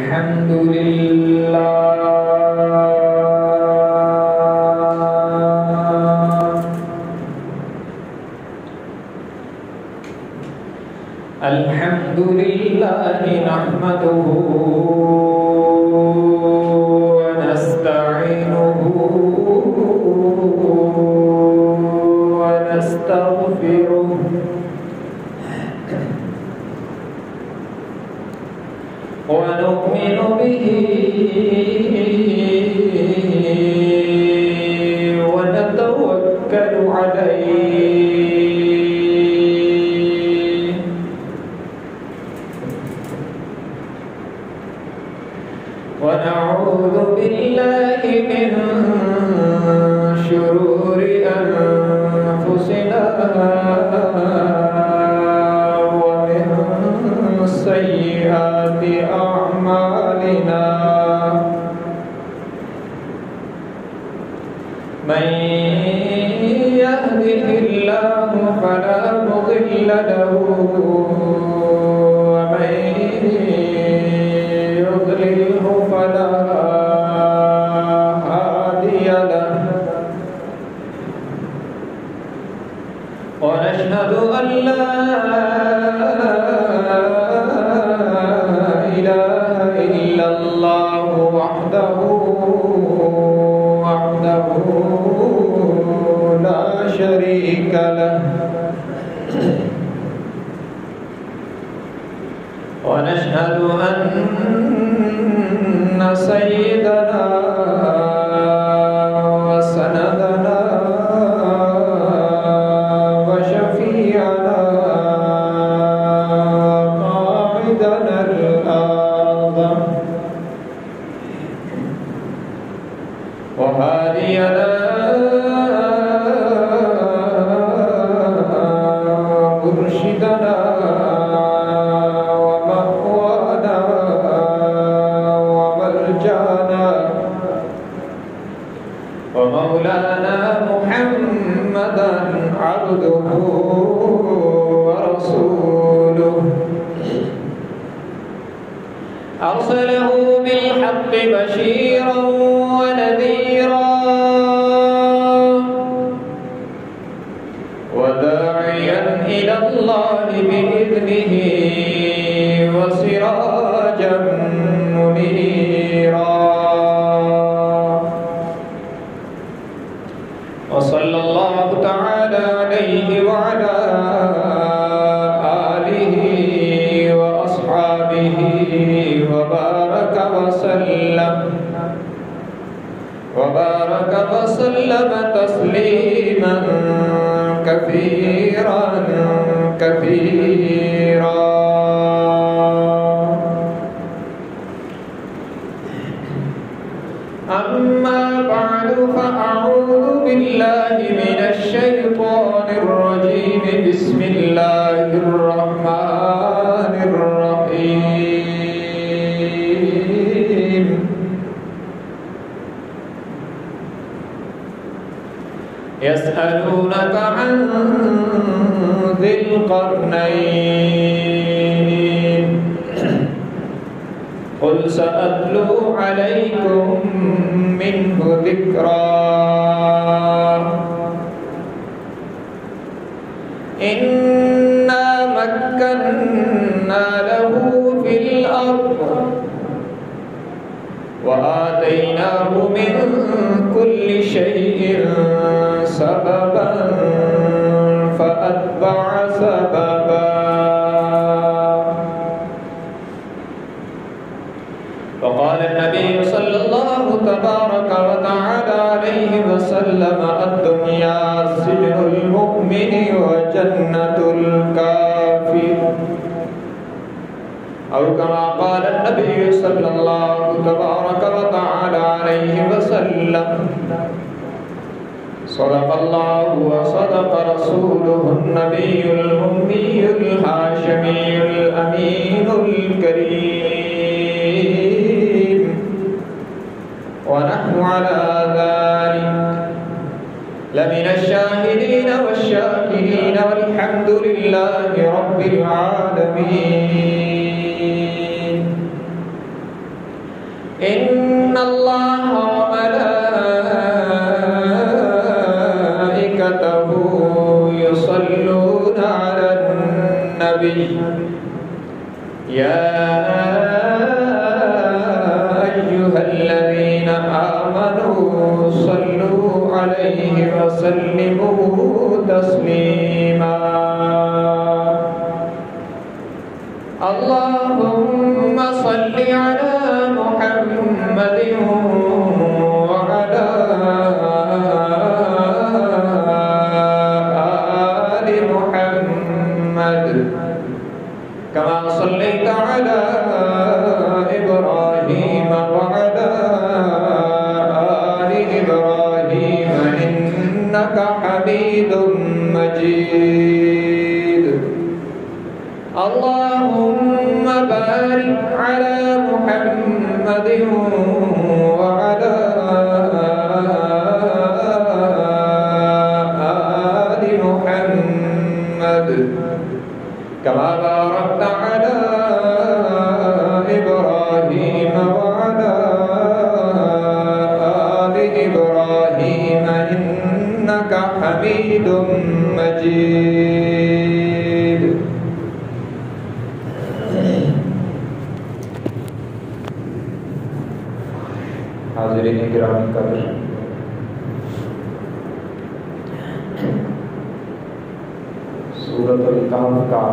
الحمد لله الحمد لله نحمده ونستعينه ونستغفره ونؤمن به ونتوكل عليه ونعوذ بالله من شرور أنفسنا ومن سيئات أعمالنا من يهده الله فلا مضل له ومن يضلله فلا هادي له ونشهد أن لا إله إلا الله وحده لا شريك له ونشهد أن سيدنا وسندنا وشفيعنا قائدنا الأعظم وهادينا مرشدنا ومأوانا وملجانا ومولانا محمدا عبده ورسوله أرسله بالحق بشيرا ونذيرا وداعيا إلى الله بإذنه وسراجا منيرا وصلى الله تعالى عليه وعلى آله وأصحابه وبارك وسلم تسليما كثيرا كثيرا. أما بعد فأعوذ بالله من الشيطان الرجيم. بسم الله الرحمن الرحيم. يسألونك عن ذي القرنين قل سأتلو عليكم منه ذكرا. إنا مكنا له في الأرض وآتيناه من كل شيء سببا فأتبع سببا. وقال النبي صلى الله تبارك وتعالى عليه وسلم: الدنيا سجن المؤمن وجنة الكافر، أو كما قال النبي صلى الله تبارك وتعالى عليه وسلم. صدق الله وصدق رسوله النبي الأمي الهاشمي الأمين الكريم، ونحن على ذلك لمن الشاهدين والشاكرين، والحمد لله رب العالمين. إن الله وملائكته يصلون على النبي يا أيها الذين آمنوا صلوا عليه وسلموا تسليما اللهم صل على محمد وعلى آل محمد كما صليت على إبراهيم وعلى آل إبراهيم إنك حميد مجيد اللهم بارك على محمد وعلى آل محمد كما باركت على إبراهيم وعلى آل إبراهيم إنك حميد مجيد حاضرین گرامی قدر، سورۃ الکہف کا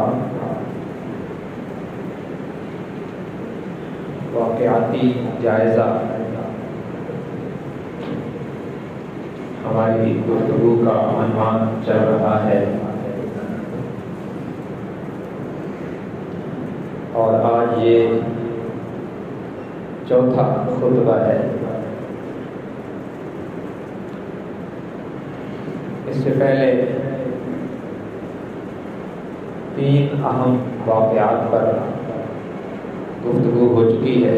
واقعاتی جائزہ ہماری گفتگو کا عنوان چل رہا ہے، اور آج یہ چوتھا خطبہ ہے۔ اس سے پہلے 3 اہم واقعات پر گفتگو ہو چکی ہے۔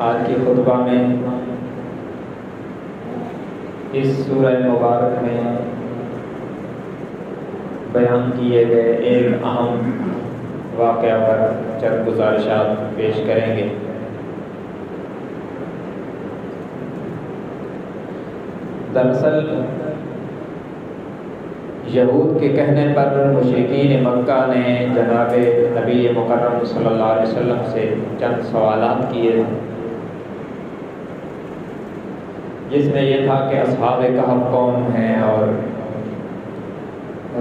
آج کے خطبہ میں اس سورہ مبارک میں بیان کیے گئے ایک اہم واقعہ پر چند گزارشات پیش کریں گے۔ دراصل یہود کے کہنے پر مشرکین مکہ نے جناب نبی مکرم صلی اللہ علیہ وسلم سے چند سوالات کیے، جس میں یہ تھا کہ اصحاب کہف کون ہیں اور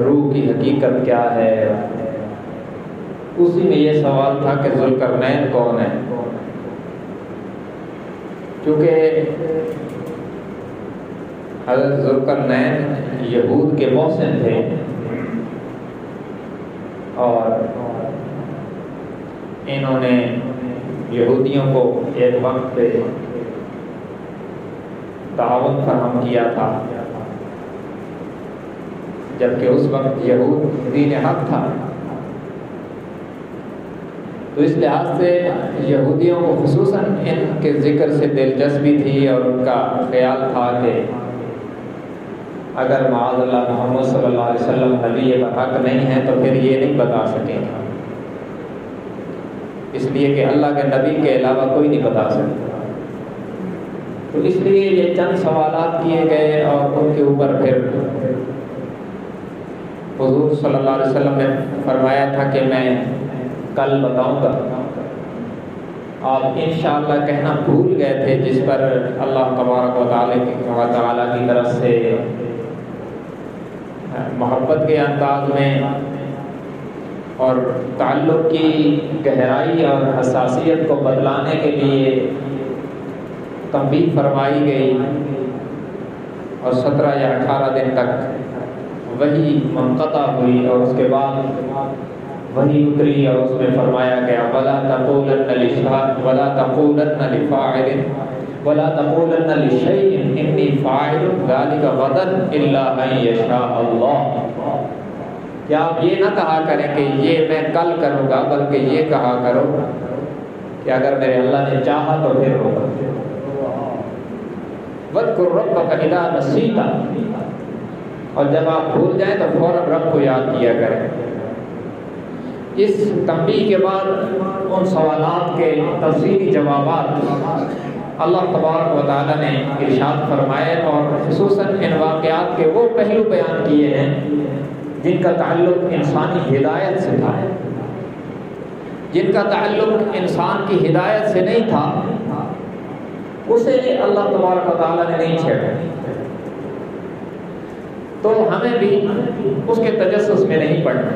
روح کی حقیقت کیا ہے۔ اسی میں یہ سوال تھا کہ ذوالقرنین کون ہے، کیونکہ حضرت ذوالقرنین یہود کے محسن تھے، اور انہوں نے یہودیوں کو ایک وقت پہ تعاون فراہم کیا تھا، جبکہ اس وقت یہود دین حق تھا۔ تو اس لحاظ سے یہودیوں کو خصوصاً ان کے ذکر سے دلچسپی تھی، اور ان کا خیال تھا کہ اگر معاذ اللہ محمد صلی اللہ علیہ وسلم نبی برحق نہیں ہے تو پھر یہ نہیں بتا سکیں گے، اس لیے کہ اللہ کے نبی کے علاوہ کوئی نہیں بتا سکتا۔ تو اس لیے یہ چند سوالات کیے گئے، اور ان کے اوپر پھر حضور صلی اللہ علیہ وسلم نے فرمایا تھا کہ میں کل بتاؤں گا۔ آپ انشاءاللہ کہنا بھول گئے تھے، جس پر اللہ تبارک و تعالی کی طرف سے محبت کے انداز میں اور تعلق کی گہرائی اور حساسیت کو بدلانے کے لیے تنبیہ فرمائی گئی، اور 17 یا 18 دن تک وحی منقطع ہوئی، اور اس کے بعد وحی اتری، اور اس میں فرمایا گیا وَلَا تَقُولَنَّ لِفَاعِلٍ وَلَا تَقُولَنَّ لِشَيْءٍ إِنِّي فَاعِلٌ ذَلِكَ غَدًا إِلَّا أَن يَشَاءَ اللَّهُ۔ کیا آپ یہ نہ کہا کریں کہ یہ میں کل کروں گا، بلکہ یہ کہا کرو کہ اگر میرے اللہ نے چاہا تو پھر ہوگا۔ وَاذْكُرْ رَبَّكَ إِذَا نَسِيتَ، اور جب آپ بھول جائیں تو فوراً رب کو یاد کیا کریں۔ اس تنبیہ کے بعد ان سوالات کے تفصیلی جوابات اللہ تبارک و تعالیٰ نے ارشاد فرمائے، اور خصوصاً ان واقعات کے وہ پہلو بیان کیے ہیں جن کا تعلق انسانی ہدایت سے تھا، جن کا تعلق انسان کی ہدایت سے نہیں تھا، اسے اللہ تبارک و تعالیٰ نے نہیں چھیڑا، تو ہمیں بھی اس کے تجسس میں نہیں پڑنا۔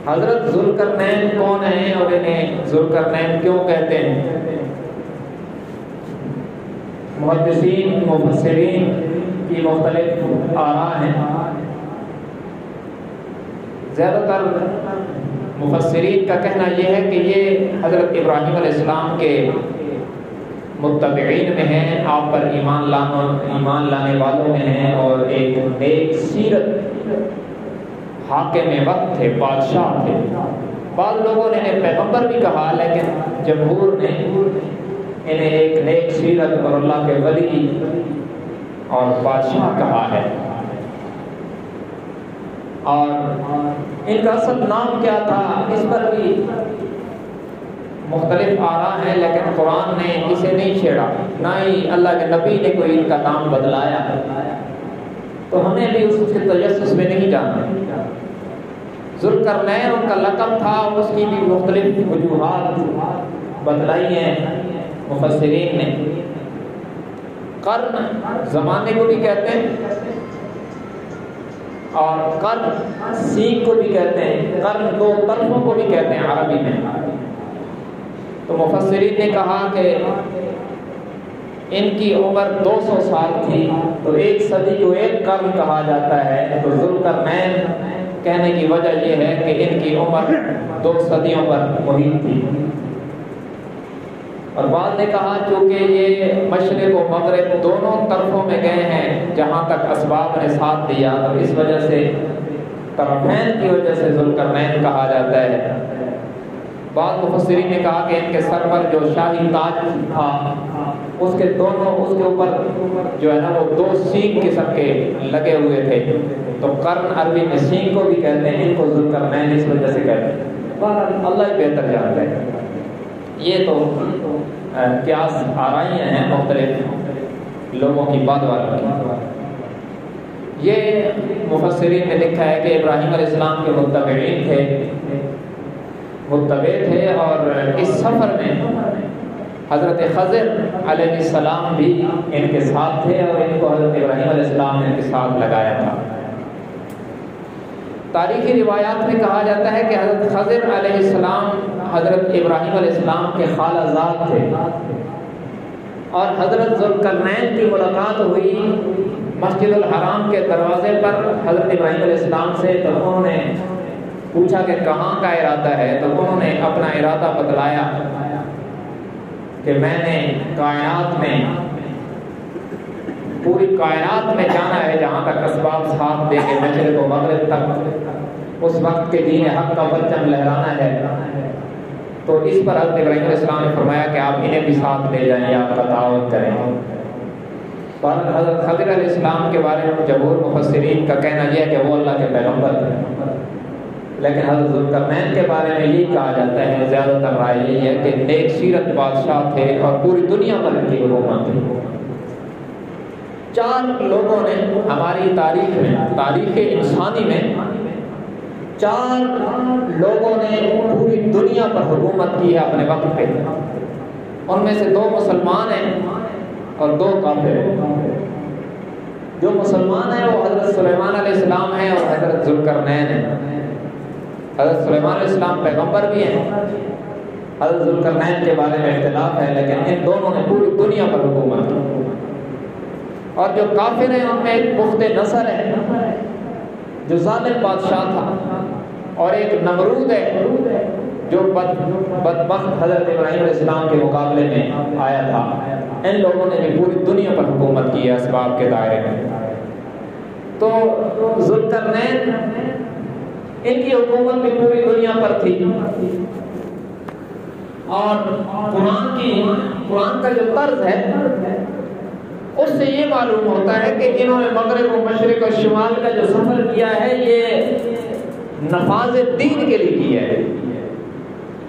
حضرت ذوالقرنین کون ہیں اور انہیں ذوالقرنین کیوں کہتے ہیں؟ محدثین مفسرین کی مختلف آراء ہیں۔ زیادہ تر مفسرین کا کہنا یہ ہے کہ یہ حضرت ابراہیم علیہ السلام کے متبعین میں ہیں، آپ پر ایمان لانے والوں میں ہیں، اور ایک نیک سیرت حاکم وقت تھے، بادشاہ تھے۔ بعض لوگوں نے انہیں پیغمبر بھی کہا، لیکن جمہور نے انہیں ایک نیک سیرت اور اللہ کے ولی اور بادشاہ کہا ہے۔ اور ان کا اصل نام کیا تھا اس پر بھی مختلف آراء ہیں، لیکن قرآن نے اسے نہیں چھیڑا، نہ ہی اللہ کے نبی نے کوئی ان کا نام بدلایا، تو ہمیں بھی اس کے تجسس میں نہیں جانا۔ ذوالقرنین ان کا لقب تھا، اس کی بھی مختلف وجوہات بتلائی ہیں مفسرین نے۔ قرن زمانے کو بھی کہتے ہیں، اور قرن سینگ کو بھی کہتے ہیں، قرن دو طرفوں کو بھی کہتے ہیں عربی میں۔ تو مفسرین نے کہا کہ ان کی عمر 200 سال تھی، تو ایک صدی کو ایک قرن کہا جاتا ہے۔ تو ذوالقرنین کہنے کی وجہ یہ ہے کہ ان کی عمر 2 صدیوں پر محیط تھی۔ اور بعض نے کہا چونکہ یہ مشرق و مغرب دونوں طرفوں میں گئے ہیں جہاں تک اسباب نے ساتھ دیا، تو اس وجہ سے طرفین کی وجہ سے ذوالقرنین کہا جاتا ہے۔ بعض مفسرین نے کہا کہ ان کے سر پر جو شاہی تاج تھا اس کے اوپر جو ہے نا وہ 2 سینگ قسم کے لگے ہوئے تھے، تو قرن عربی میں سینگ کو بھی کہتے ہیں، ان کو ذوالقرنین اس وجہ سے کہتے ہیں۔ اللہ ہی بہتر جانتا ہے۔ یہ تو قیاس آرائیاں ہیں مختلف لوگوں کی بعد والوں کی۔ یہ مفسرین نے لکھا ہے کہ ابراہیم علیہ السلام کے متبع تھے، اور اس سفر میں حضرت خضر علیہ السلام بھی ان کے ساتھ تھے، اور ان کو حضرت ابراہیم علیہ السلام نے ان کے ساتھ لگایا تھا۔ تاریخی روایات میں کہا جاتا ہے کہ حضرت خضر علیہ السلام حضرت ابراہیم علیہ السلام کے خالہ زاد تھے، اور حضرت ذوالقرنین کی ملاقات ہوئی مسجد الحرام کے دروازے پر حضرت ابراہیم علیہ السلام سے۔ تو انہوں نے پوچھا کہ کہاں کا ارادہ ہے، تو انہوں نے اپنا ارادہ بتلایا کہ میں نے پوری کائنات میں جانا ہے جہاں تک اسباب ساتھ دے کے مشرق و مغرب تک اس وقت کے دین حق کا پرچم لہرانا ہے۔ تو اس پر حضرت ابراہیم علیہ السلام نے فرمایا کہ آپ انہیں بھی ساتھ لے جائیں یا آپ کا دعوت کریں۔ تو حضرت خضر علیہ السلام کے بارے میں جمہور مفسرین کا کہنا یہ ہے کہ وہ اللہ کے پیغمبر تھے، لیکن حضرت ذوالقرنین کے بارے میں یہ کہا جاتا ہے، زیادہ تر رائے یہی ہے کہ نیک سیرت بادشاہ تھے اور پوری دنیا پر ان کی حکومت تھی۔ 4 لوگوں نے ہماری تاریخ میں، تاریخ انسانی میں 4 لوگوں نے پوری دنیا پر حکومت کی ہے اپنے وقت پہ۔ ان میں سے 2 مسلمان ہیں اور 2 کافر ہیں۔ جو مسلمان ہیں وہ حضرت سلیمان علیہ السلام ہیں اور حضرت ذوالقرنین ہیں۔ حضرت سلیمان علیہ السلام پیغمبر بھی ہیں، حضرت ذوالقرنین کے بارے میں اختلاف ہے، لیکن ان دونوں نے پوری دنیا پر حکومت کی۔ اور جو کافر ہیں ان میں ایک بخت نصر ہے جو ظالم بادشاہ تھا، اور ایک نمرود ہے جو بدبخت حضرت ابراہیم علیہ السلام کے مقابلے میں آیا تھا۔ ان لوگوں نے بھی پوری دنیا پر حکومت کی ہے اسباب کے دائرے میں۔ تو ذوالقرنین ان کی حکومت بھی پوری دنیا پر تھی، اور قرآن کا جو طرز ہے اس سے یہ معلوم ہوتا ہے کہ انہوں نے مغرب و مشرق اور شمال کا جو سفر کیا ہے یہ نفاذ دین کے لیے کیا ہے۔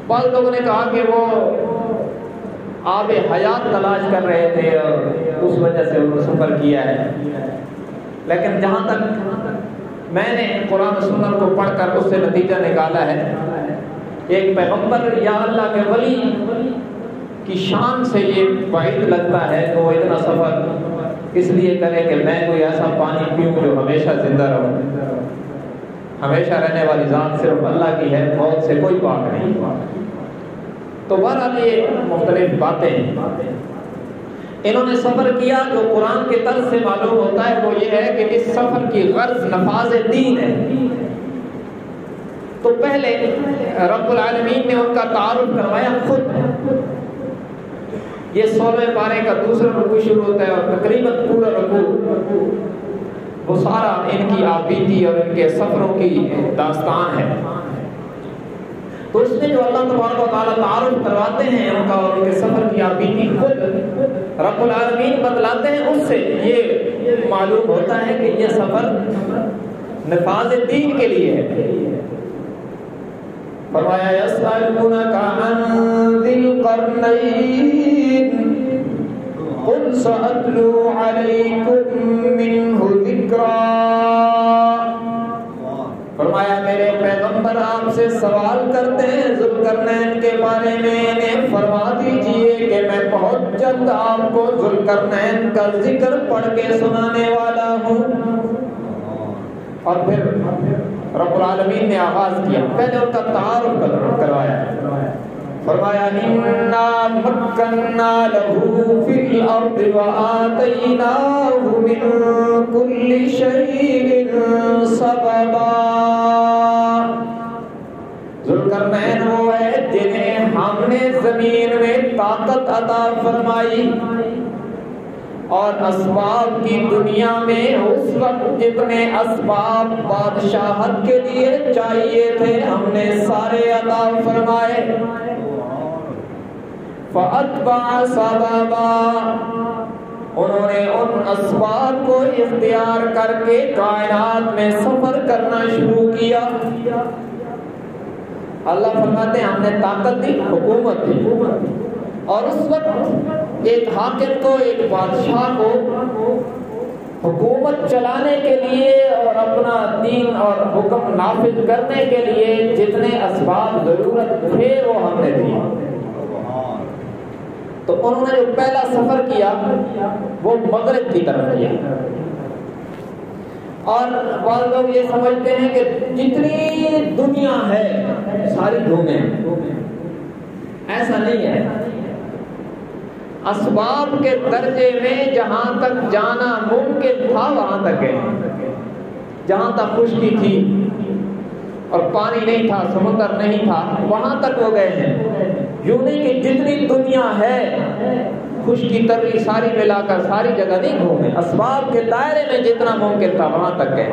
بعض لوگوں نے کہا کہ وہ آب حیات تلاش کر رہے تھے اور اس وجہ سے انہوں نے سفر کیا ہے، لیکن جہاں تک میں نے قرآن و سنت کو پڑھ کر اس سے نتیجہ نکالا ہے، ایک پیغمبر یا اللہ کے ولی کی شان سے یہ بعید لگتا ہے کہ وہ اتنا سفر اس لیے کرے کہ میں کوئی ایسا پانی پیوں جو ہمیشہ زندہ رہوں۔ ہمیشہ رہنے والی ذات صرف اللہ کی ہے، موت سے کوئی پاک نہیں۔ تو بہرحال یہ مختلف باتیں انہوں نے سفر کیا۔ جو قرآن کے طرز سے معلوم ہوتا ہے وہ یہ ہے کہ اس سفر کی غرض نفاذ دین ہے۔ تو پہلے رب العالمین نے ان کا تعارف کروایا خود۔ یہ 16ویں پارے کا دوسرا رکوع شروع ہوتا ہے اور تقریباً پورا رکوع وہ سارا ان کی آبیتی اور ان کے سفروں کی داستان ہے۔ تو اس میں جو اللہ تبارک و تعالیٰ تعارف کرواتے ہیں ان کا اور ان کے سفر کی آبیتی خود رب العالمین بتلاتے ہیں، اس سے یہ معلوم ہوتا ہے کہ یہ سفر نفاذ دین کے لیے ہے۔ فرمایا یسألونک عن ذی القرنین قل سأتلو علیکم منہ ذکرا۔ فرمایا میرے پیغمبر آپ سے سوال کرتے ہیں ذوالقرنین کے بارے میں، انہیں فرما دیجئے کہ میں بہت جلد آپ کو ذوالقرنین کا ذکر پڑھ کے سنانے والا ہوں۔ اور پھر رب العالمین نے آغاز کیا، پہلے ان کا تعارف کروایا۔ فرمایا انا مکننا لہ فی الارض وآتیناہ من کل شیء سببا۔ ذوالقرنین وہ ہے جنہیں ہم نے زمین میں طاقت عطا فرمائی، اور اسباب کی دنیا میں اس وقت جتنے اسباب بادشاہت کے لیے چاہیے تھے ہم نے سارے عطا فرمائے۔ فَأَتْبَعَ سَبَبًا، انہوں نے ان اسباب کو اختیار کر کے کائنات میں سفر کرنا شروع کیا۔ اللہ فرماتے ہیں ہم نے طاقت دی، حکومت دی، اور اس وقت ایک حاکم کو، ایک بادشاہ کو حکومت چلانے کے لیے اور اپنا دین اور حکم نافذ کرنے کے لیے جتنے اسباب ضرورت تھے وہ ہم نے دیے۔ تو انہوں نے جو پہلا سفر کیا وہ مغرب کی طرف کیا، اور بعض لوگ یہ سمجھتے ہیں کہ جتنی دنیا ہے ساری گھومیں، ایسا نہیں ہے۔ اسباب کے درجے میں جہاں تک جانا ممکن تھا وہاں تک گئے، جہاں تک خشکی تھی اور پانی نہیں تھا، سمندر نہیں تھا، وہاں تک وہ گئے ہیں۔ یوں نہیں کہ جتنی دنیا ہے خشکی تری ساری ملا کر ساری جگہ نہیں گھومے، اسباب کے دائرے میں جتنا ممکن تھا وہاں تک گئے۔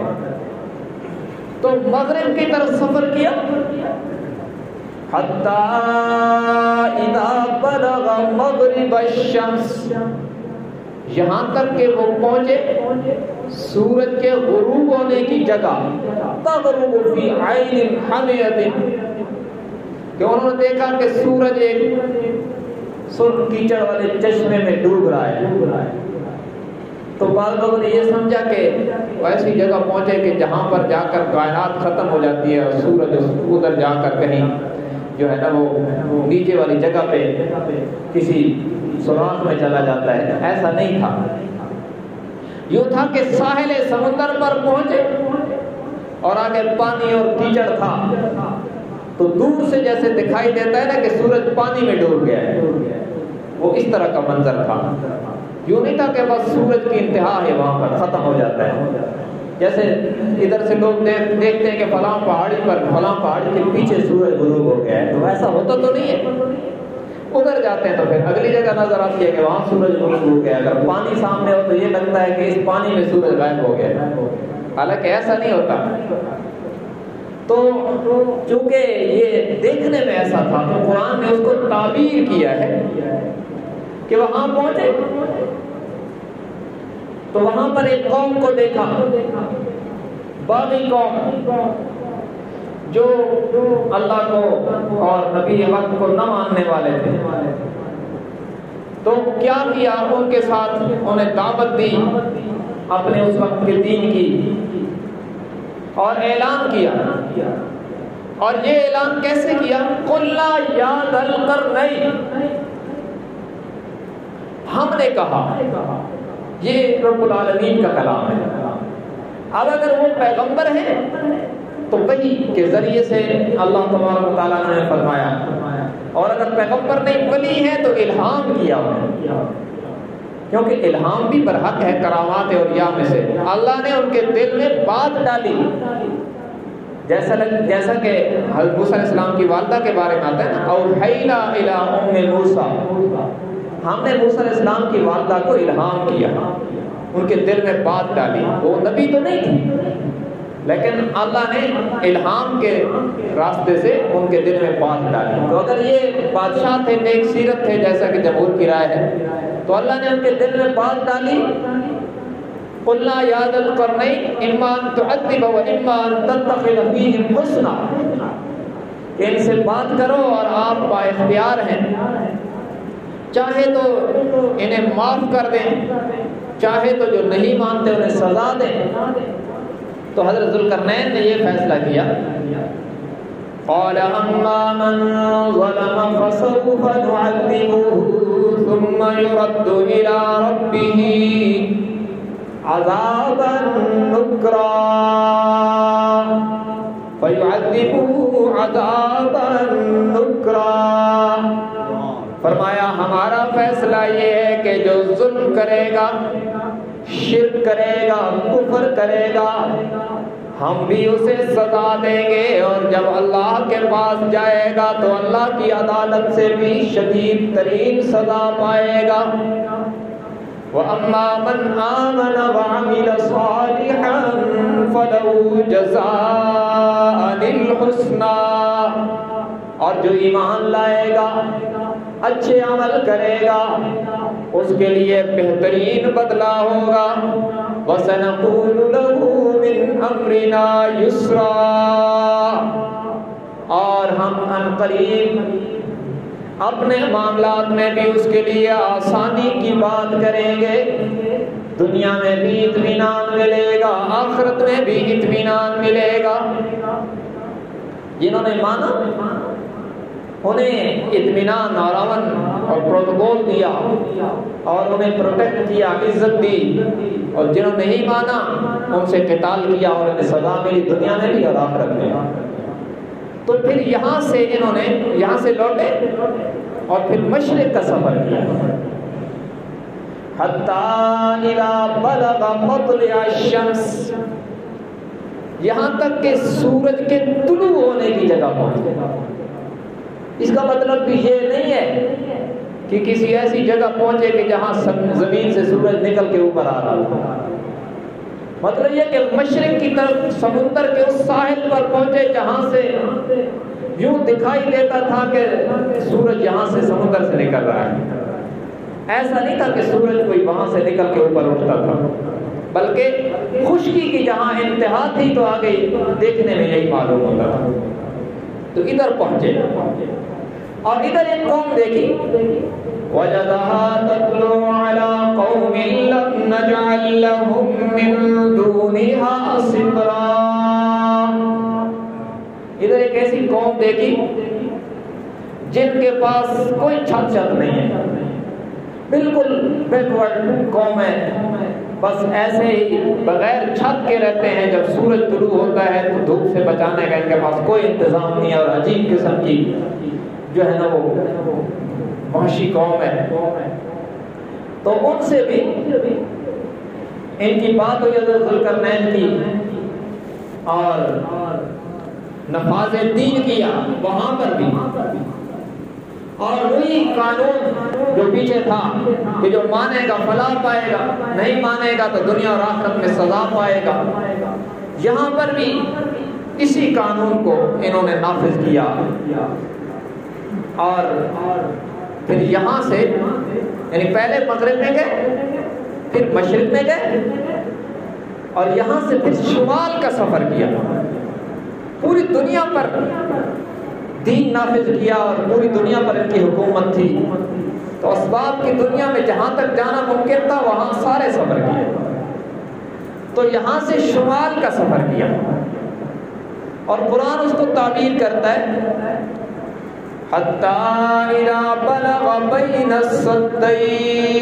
تو مغرب کی طرف سفر کیا، حتی اذا بلغ مغرب الشمس، یہاں تک کہ وہ پہنچے سورج کے غروب ہونے کی جگہ، تغرب فی عین حمیۃ، کہ انہوں نے دیکھا کہ سورج ایک سرخ کیچڑ والے چشمے میں ڈوب رہا ہے۔ تو بعض لوگوں نے یہ سمجھا کہ ایسی جگہ پہنچے کہ جہاں پر جا کر کائنات ختم ہو جاتی ہے اور سورج ادھر جا کر کہیں جو ہے نا وہ نیچے والی جگہ پہ کسی سوراخ میں چلا جاتا ہے، ایسا نہیں تھا۔ یوں تھا کہ ساحل سمندر پر پہنچے اور آگے پانی اور کیچڑ تھا، تو دور سے جیسے دکھائی دیتا ہے نا کہ سورج پانی میں ڈوب گیا ہے، وہ اس طرح کا منظر تھا۔ یوں نہیں تھا کہ بس سورج کی انتہا ہے وہاں پر ختم ہو جاتا ہے، جیسے ادھر سے لوگ دیکھتے ہیں کہ فلاں پہاڑی پر فلاں پہاڑی کے پیچھے سورج غروب ہو گیا ہے، تو ایسا ہوتا تو نہیں ہے۔ ادھر جاتے ہیں تو پھر اگلی جگہ نظر آتی ہے کہ وہاں سورج غروب ہو گیا، اگر پانی سامنے ہو تو یہ لگتا ہے کہ اس پانی میں سورج غائب ہو گیا، حالانکہ ایسا نہیں ہوتا۔ تو چونکہ یہ دیکھنے میں ایسا تھا تو قرآن نے اس کو تعبیر کیا ہے کہ وہاں پہنچے تو وہاں پر ایک قوم کو دیکھا، باغی قوم، جو اللہ کو اور نبی وقت کو نہ ماننے والے تھے، تو کیا کیا؟ ان کے ساتھ انہیں دعوت دی اپنے اس وقت کے دین کی اور اعلان کیا. اور یہ اعلان کیسے کیا؟ قُلْ لَا يَا ذَا الْقَرْنَيْنِ، ہم نے کہا. یہ رب العالمین کا کلام ہے. اب اگر وہ پیغمبر ہیں تو وحی کے ذریعے سے اللہ تبارک و تعالیٰ نے فرمایا، اور اگر پیغمبر نہیں ولی ہے تو الہام کیا انہیں، کیونکہ الہام بھی برحق ہے کرامات اولیاء میں سے. اللہ نے ان کے دل میں بات ڈالی، جیسا کہ حضرت موسیٰ علیہ السلام کی والدہ کے بارے میں آتا ہے نا، اوحینا الی ام موسیٰ، ہم نے موسیٰ علیہ السلام کی والدہ کو الہام کیا، ان کے دل میں بات ڈالی. وہ نبی تو نہیں تھی لیکن اللہ نے الہام کے راستے سے ان کے دل میں بات ڈالی. تو اگر یہ بادشاہ تھے، نیک سیرت تھے جیسا کہ جمہور کی رائے ہے، تو اللہ نے ان کے دل میں بات ڈالی. قُلْ لَا يَا ذَا الْقَرْنَيْنِ إِمَّا أَن تُعَذِّبَ وَإِمَّا أَن تَتَّخِذَ فِيهِمْ حُسْنًا، ان سے بات کرو اور آپ با اختیار ہیں، چاہے تو انہیں معاف کر دیں، چاہے تو جو نہیں مانتے انہیں سزا دیں. تو حضرت ذوالقرنین نے یہ فیصلہ کیا، قال اما من ظلم فسوف نعذبه ثم يرد الى ربه عذابا نكرا فيعذبه عذابا نكرا. فرمایا ہمارا فیصلہ یہ ہے کہ جو ظلم کرے گا، شرک کرے گا، کفر کرے گا، ہم بھی اسے سزا دیں گے، اور جب اللہ کے پاس جائے گا تو اللہ کی عدالت سے بھی شدید ترین سزا پائے گا. وَأَمَّا مَنْ آمَنَ وَعَمِلَ صَالِحًا فَلَهُ جَزَاءً الْحُسْنَى، اور جو ایمان لائے گا، اچھے عمل کرے گا، اس کے لیے بہترین بدلہ ہوگا. وَسَنَقُولُ لَهُ مِنْ أَمْرِنَا يُسْرًا، اور ہم عنقریب اپنے معاملات میں بھی اس کے لیے آسانی کی بات کریں گے. دنیا میں بھی اطمینان ملے گا، آخرت میں بھی اطمینان ملے گا. جنہوں نے مانا انہیں اطمینان اور امن اور پروٹوکول دیا اور انہیں پروٹیکٹ کیا، عزت دی، اور جنہوں نے نہیں مانا ان سے قتال کیا اور انہیں سزا ملی دنیا میں بھی اور آخرت میں. تو پھر یہاں سے انہوں نے یہاں سے لوٹے اور پھر مشرق کا سفر کیا، حتی اذا بلغ مطلع الشمس، یہاں تک کہ سورج کے طلوع ہونے کی جگہ پہنچے. اس کا مطلب بھی یہ نہیں ہے کہ کسی ایسی جگہ پہنچے کہ جہاں زمین سے سورج نکل کے اوپر آ رہا. مطلب یہ کہ مشرق کی طرف سمندر کے اس ساحل پر پہنچے جہاں سے یوں دکھائی دیتا تھا کہ سورج یہاں سے سمندر سے نکل رہا ہے. ایسا نہیں تھا کہ سورج کوئی وہاں سے نکل کے اوپر اٹھتا تھا، بلکہ خشکی کی جہاں انتہا تھی تو آگے دیکھنے میں یہی معلوم ہوتا تھا. تو ادھر پہنچے اور ادھر ایک قوم دیکھی، وَجَدَهَا تَتْلُو عَلَىٰ قَوْمٍ لَمْ نَجْعَلْ لَهُم مِّن دُونِهَا سِتْرًا. ادھر ایک ایسی قوم دیکھی جن کے پاس کوئی چھت نہیں ہے، بالکل بیکورڈ قوم ہے، بس ایسے ہی بغیر چھت کے رہتے ہیں. جب سورج طلوع ہوتا ہے تو دھوپ سے بچانے کا ان کے پاس کوئی انتظام نہیں ہے، اور عجیب قسم کی جو ہے نا وہ وحشی قوم ہے. تو ان سے بھی ان کی بات ہوئی حضرت ذوالقرنین کی، اور نفاذ دین کیا وہاں پر بھی. اور وہی قانون جو پیچھے تھا کہ جو مانے گا فلاح پائے گا، نہیں مانے گا تو دنیا اور آخرت میں سزا پائے گا، یہاں پر بھی اسی قانون کو انہوں نے نافذ کیا. اور پھر یہاں سے یعنی پہلے مغرب میں گئے، پھر مشرق میں گئے، اور یہاں سے پھر شمال کا سفر کیا. پوری دنیا پر دین نافذ کیا اور پوری دنیا پر ان کی حکومت تھی، تو اسباب کی دنیا میں جہاں تک جانا ممکن تھا وہاں سارے سفر کیے، تو یہاں سے شمال کا سفر کیا، اور قرآن اس کو تعبیر کرتا ہے حَتَّى إِذَا بَلَغَ بَيْنَ السَّدَّيْنِ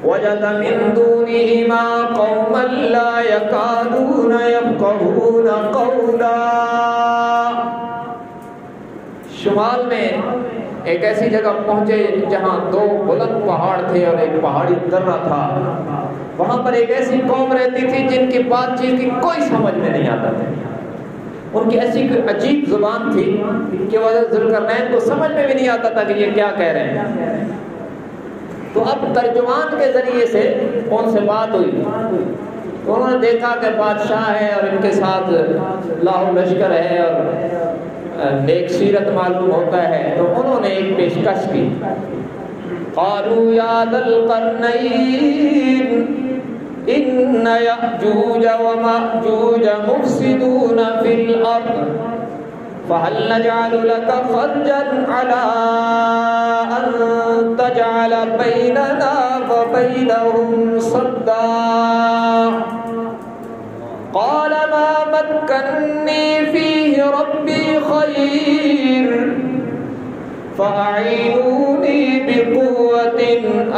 وَجَدَ مِن دُونِهِمَا قَوْمًا لَا يَكَادُونَ يَفْقَهُونَ قَوْلًا۔ شمال میں ایک ایسی جگہ پہنچے جہاں دو بلند پہاڑ تھے اور ایک پہاڑی درہ تھا، وہاں پر ایک ایسی قوم رہتی تھی جن کی بات چیت کی کوئی سمجھ میں نہیں آتا تھا، ان کی ایسی کوئی عجیب زبان تھی کہ وہ ذوالقرنین کو سمجھ میں بھی نہیں آتا تھا کہ یہ کیا کہہ رہے ہیں۔ تو اب ترجمان کے ذریعے سے ان سے بات ہوئی، تو انہوں نے دیکھا کہ بادشاہ ہے اور ان کے ساتھ لاہو لشکر ہے اور نیک سیرت معلوم ہوتا ہے، تو انہوں نے ایک پیشکش کی، قالوا یا ذا القرنین ان یأجوج ومأجوج مفسدون فی الارض فهل نجعل لك خرجا على ان تجعل بیننا وبینهم صدا قال ما مکنی فیہ ربی خیر فأعینونی بقوة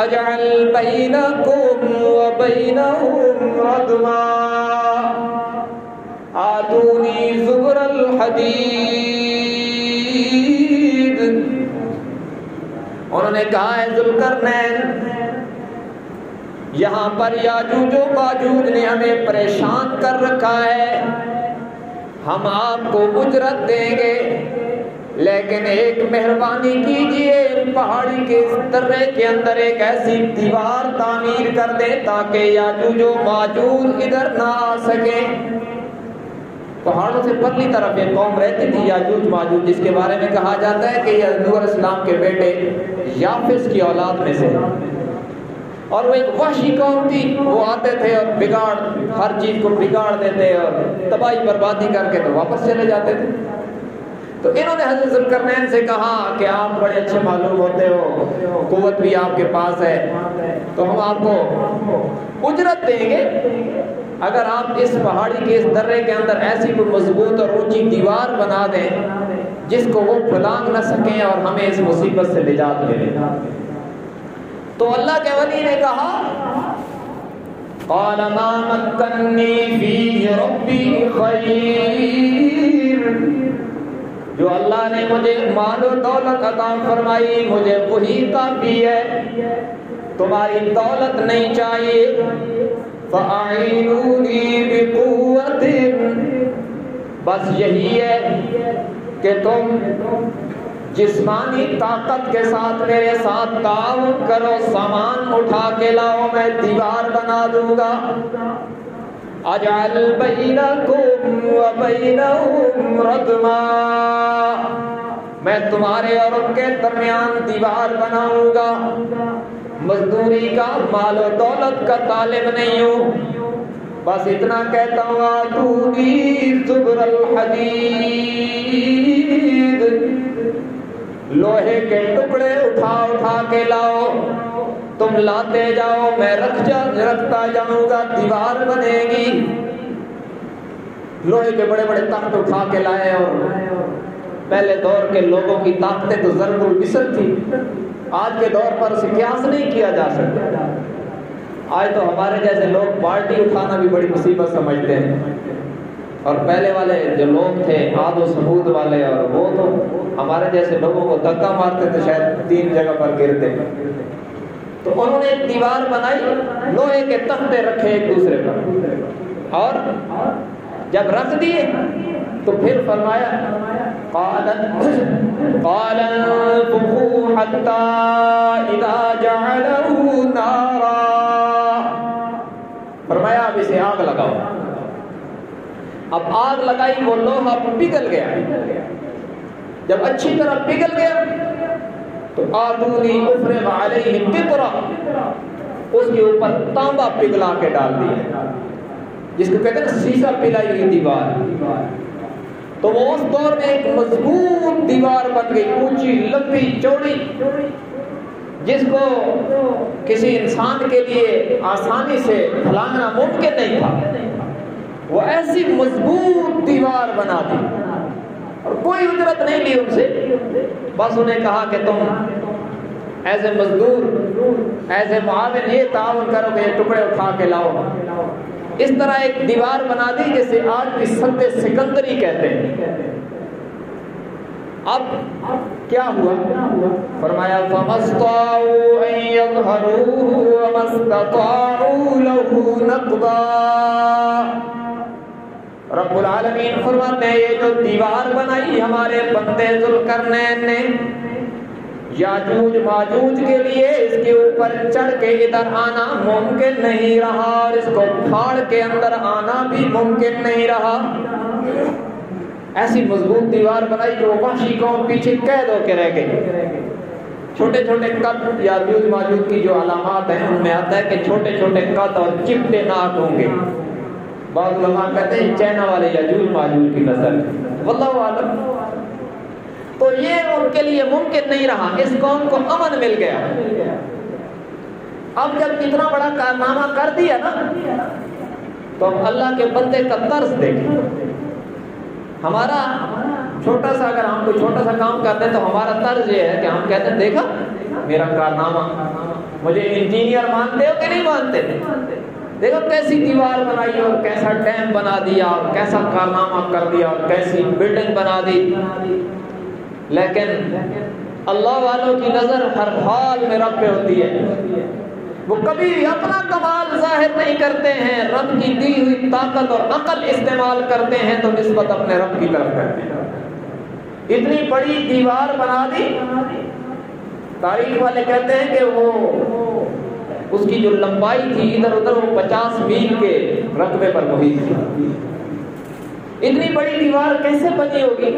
اجعل بینکم وبینهم ردما آتونی زبر الحدید۔ انہوں نے کہا ہے ذوالقرنین، یہاں پر یاجوج و ماجوج نے ہمیں پریشان کر رکھا ہے، ہم آپ کو اجرت دیں گے لیکن ایک مہربانی کیجئے، پہاڑی کے درے کے اندر ایک ایسی دیوار تعمیر کر دیں تاکہ یاجوج و ماجوج ادھر نہ آ سکیں۔ پہاڑوں سے پرلی طرف ایک قوم رہتی تھی یاجوج ماجوج، جس کے بارے میں کہا جاتا ہے کہ یہ نوح علیہ السلام کے بیٹے یافس کی اولاد میں سے، اور وہ ایک وحشی قوم تھی، وہ آتے تھے اور بگاڑ ہر چیز کو بگاڑ دیتے اور تباہی بربادی کر کے تو واپس چلے جاتے تھے۔ تو انہوں نے حضرت ذوالقرنین سے کہا کہ آپ بڑے اچھے معلوم ہوتے ہو، قوت بھی آپ کے پاس ہے، تو ہم آپ کو اجرت دیں گے اگر آپ اس پہاڑی کے اس درے کے اندر ایسی کوئی مضبوط اور اونچی دیوار بنا دیں جس کو وہ پھلانگ نہ سکیں اور ہمیں اس مصیبت سے نجات ملے۔ تو اللہ کے ولی نے کہا قال ما مکنی فیہ ربی خیر، جو اللہ نے مجھے مال و دولت عطا فرمائی مجھے وہی کافی ہے، تمہاری دولت نہیں چاہیے۔ فَأَعِينُونِي بِقُوَّةٍ، بس یہی ہے کہ تم جسمانی طاقت کے ساتھ میرے ساتھ تعاون کرو، سامان اٹھا کے لاؤ، میں دیوار بنا دوں گا۔ اجعل بینکم وبینہم ردما، میں تمہارے اور ان کے درمیان دیوار بناؤں گا۔ مزدوری کا مال و دولت کا طالب نہیں ہوں، بس اتنا کہتا ہوں آتونی زبر الحدید، لوہے کے ٹکڑے اٹھا اٹھا کے لاؤ، تم لاتے جاؤ، میں رکھتا جاؤں گا، دیوار بنے گی۔ لوہے کے بڑے بڑے تخت اٹھا کے لائے، اور پہلے دور کے لوگوں کی طاقتیں تو ضرب المثل تھی، آج کے دور پر اسے قیاس نہیں کیا جا سکتا۔ آج تو ہمارے جیسے لوگ بالٹی اٹھانا بھی بڑی مصیبت سمجھتے ہیں، اور پہلے والے جو لوگ تھے عاد و ثمود والے، اور وہ تو ہمارے جیسے لوگوں کو دھکا مارتے تھے، شاید 3 جگہ پر گرتے۔ تو انہوں نے ایک دیوار بنائی، لوہے کے تختے رکھے ایک دوسرے پر، اور جب رکھ دیے تو پھر فرمایا قال انفخوا حتى اذا جعله نارا، فرمایا اب اسے آگ لگاؤ۔ اب آگ لگائی، وہ لوہا پگھل گیا، جب اچھی طرح پگھل گیا تو آتونی افرغ علیہ قطرہ، اس کے اوپر تانبا پگھلا کے ڈال دیا۔ جس کو کہتے ہیں نا سیسا پلائی ہوئی دیوار، تو وہ اس دور میں ایک مضبوط دیوار بن گئی، اونچی لمبی چوڑی، جس کو کسی انسان کے لیے آسانی سے پھیلانا ممکن نہیں تھا۔ وہ ایسی مضبوط دیوار بنا دی اور کوئی اجرت نہیں لی ان سے، بس انہیں کہا کہ تم ایز اے مزدور، ایز اے معاون یہ تعاون کرو کہ یہ ٹکڑے اٹھا کے لاؤ۔ اس طرح ایک دیوار بنا دی جسے آج بھی سد سکندری کہتے ہیں۔ اب کیا ہوا؟ فرمایا فَمَسْطَاعُوا أَن يَظْهَرُوهُ وَمَا اسْتَطَاعُوا لَهُ نَقْبًا۔ رب العالمین فرماتے ہیں یہ جو دیوار بنائی ہمارے بندے ذوالقرنین نے یاجوج ماجوج کے لیے، اس کے اوپر چڑھ کے ادھر آنا ممکن نہیں رہا اور اس کو پھاڑ کے اندر آنا بھی ممکن نہیں رہا۔ ایسی مضبوط دیوار بنائی کہ وہ وحشی قوم پیچھے قید ہو کے رہ گئی۔ چھوٹے چھوٹے قد یاجوج ماجوج کی جو علامات ہیں ان میں آتا ہے کہ چھوٹے چھوٹے قد اور چپٹے ناک ہوں گے۔ بعض علماء کہتے ہیں چائنا والے یاجوج ماجوج کی نسل، واللہ اعلم۔ تو یہ ان کے لیے ممکن نہیں رہا، اس قوم کو امن مل گیا۔ اب جب اتنا بڑا کارنامہ کر دیا نا، تو اب اللہ کے بندے کا طرز دیکھیں۔ ہمارا چھوٹا سا، اگر ہم کوئی چھوٹا سا کام کرتے ہیں تو ہمارا طرز یہ ہے کہ ہم کہتے ہیں دیکھا میرا کارنامہ، مجھے انجینئر مانتے ہو کہ نہیں مانتے؟ دیکھو کیسی دیوار بنائی اور کیسا ڈیم بنا دیا اور کیسا کارنامہ کر دیا اور کیسی بلڈنگ بنا دی۔ لیکن اللہ والوں کی نظر ہر حال میں رب پہ ہوتی ہے، وہ کبھی بھی اپنا کمال ظاہر نہیں کرتے ہیں، رب کی دی ہوئی طاقت اور عقل استعمال کرتے ہیں تو نسبت اپنے رب کی طرف کرتے ہیں۔ اتنی بڑی دیوار بنا دی، تاریخ والے کہتے ہیں کہ وہ اس کی جو لمبائی تھی ادھر ادھر وہ 50 میل کے رقبے پر محیط تھی۔ اتنی بڑی دیوار کیسے بنی ہوگی